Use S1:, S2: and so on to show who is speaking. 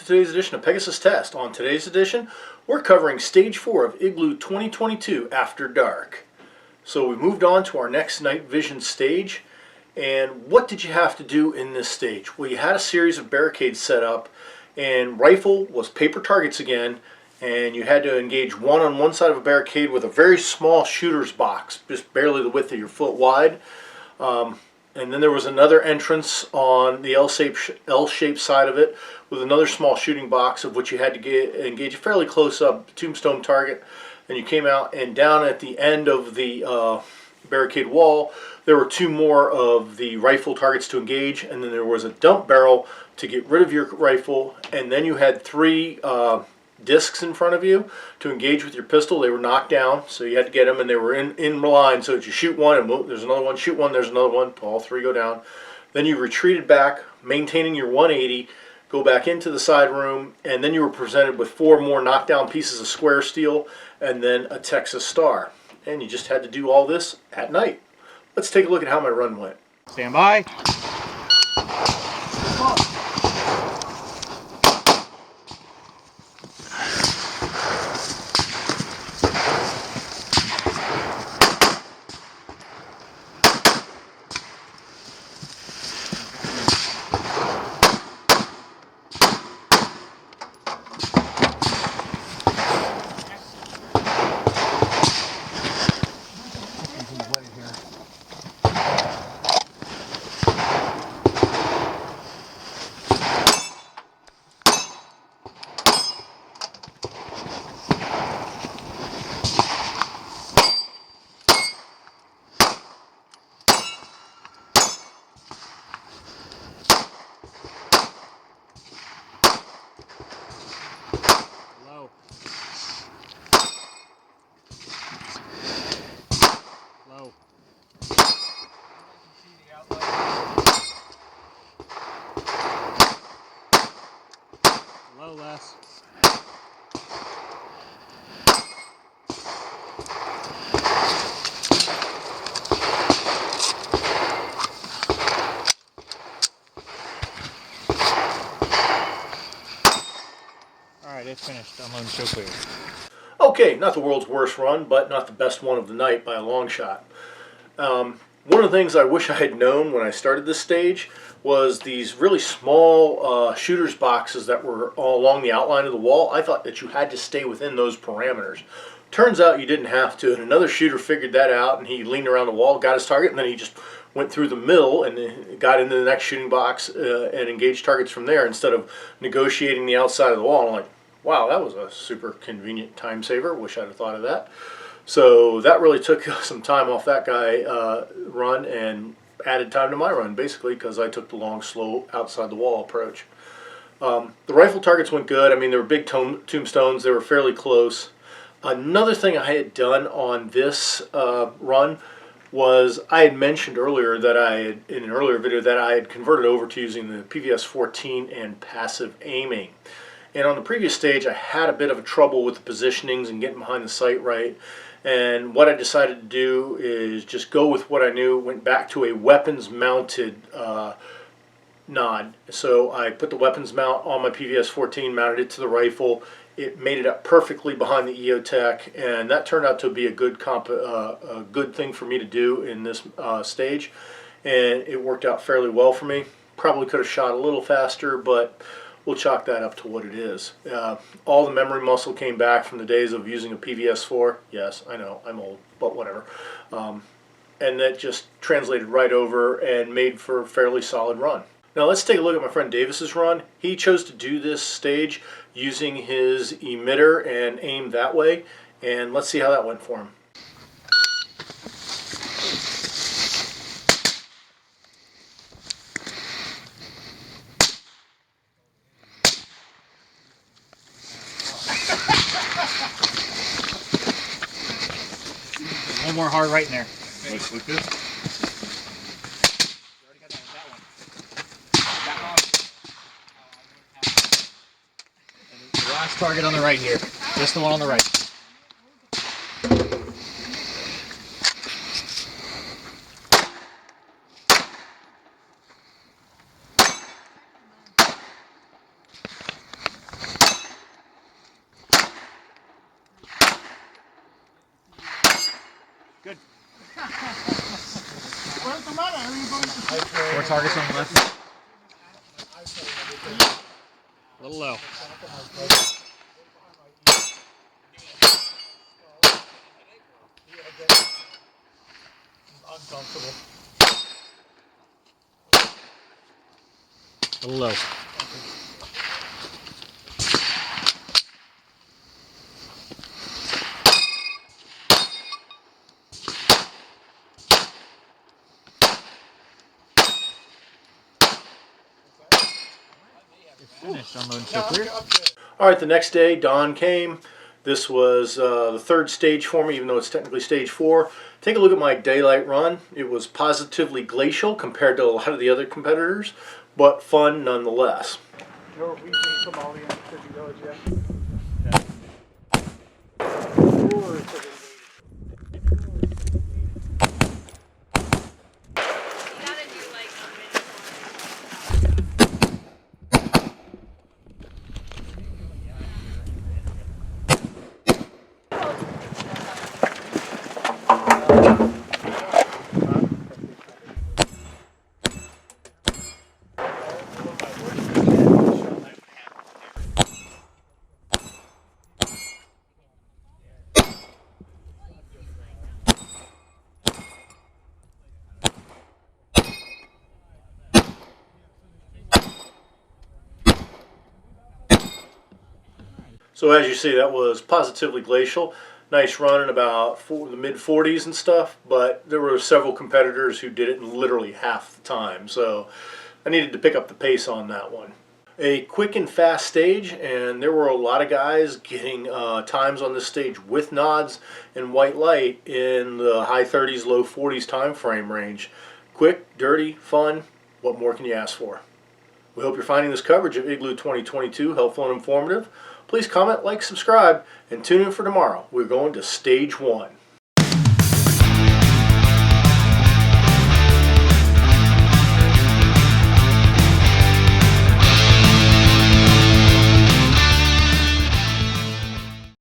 S1: to today's edition of Pegasus Test. On today's edition, we're covering Stage 4 of Igloo 2022 After Dark. So we moved on to our next night vision stage. And what did you have to do in this stage? Well, you had a series of barricades set up, and rifle was paper targets again, and you had to engage one on one side of a barricade with a very small shooter's box, just barely the width of your foot wide. And then there was another entrance on the L-shaped side of it with another small shooting box of which you had to engage a fairly close-up tombstone target. And you came out, and down at the end of the barricade wall, there were two more of the rifle targets to engage, and then there was a dump barrel to get rid of your rifle, and then you had three discs in front of you to engage with your pistol. They were knocked down, so you had to get them, and they were in line, so that you shoot one, and there's another one, shoot one, there's another one, all three go down. Then you retreated back, maintaining your 180, go back into the side room, and then you were presented with four more knockdown pieces of square steel, and then a Texas Star. And you just had to do all this at night. Let's take a look at how my run went.
S2: Stand by. Low. Low. Low less. Alright, it's finished. I'm on show clear.
S1: Okay, not the world's worst run, but not the best one of the night by a long shot. One of the things I wish I had known when I started this stage was these really small shooter's boxes that were all along the outline of the wall. I thought that you had to stay within those parameters. Turns out you didn't have to, and another shooter figured that out, and he leaned around the wall, got his target, and then he just went through the middle and got into the next shooting box and engaged targets from there instead of negotiating the outside of the wall. I'm like, wow, that was a super convenient time saver. Wish I'd have thought of that. So that really took some time off that guy run and added time to my run, basically, because I took the long, slow, outside the wall approach. The rifle targets went good. I mean, they were big tombstones. They were fairly close. Another thing I had done on this run was I had mentioned earlier that in an earlier video, that I had converted over to using the PVS-14 and passive aiming. And on the previous stage, I had a bit of trouble with the positionings and getting behind the sight right. And what I decided to do is just go with what I knew, went back to a weapons-mounted nod. So I put the weapons mount on my PVS-14, mounted it to the rifle. It made it up perfectly behind the EOTech, and that turned out to be a good thing for me to do in this stage. And it worked out fairly well for me. Probably could have shot a little faster, but we'll chalk that up to what it is. All the memory muscle came back from the days of using a PVS-4. Yes, I know, I'm old, but whatever. And that just translated right over and made for a fairly solid run. Now let's take a look at my friend Davis's run. He chose to do this stage using his emitter and aim that way. And let's see how that went for him.
S2: One more hard right in there.
S3: Like this?
S2: You already got that one. That one. And the last target on the right here. Just the one on the right. Good.
S3: Where's the matter? Are you going to
S2: 4 targets on the left. A little low.
S3: uncomfortable?
S2: A little low. Finished unloading so clear.
S1: All right, the next day, dawn came. This was the third stage for me, even though it's technically stage 4. Take a look at my daylight run. It was positively glacial compared to a lot of the other competitors, but fun nonetheless.
S3: Norwegian Somalian City Village, yeah.
S1: So as you see, that was positively glacial. Nice run in about the mid 40s and stuff, but there were several competitors who did it in literally half the time. So I needed to pick up the pace on that one. A quick and fast stage, and there were a lot of guys getting times on this stage with nods and white light in the high 30s, low 40s time frame range. Quick, dirty, fun. What more can you ask for? We hope you're finding this coverage of Igloo 2022 helpful and informative. Please comment, like, subscribe, and tune in for tomorrow. We're going to stage 1.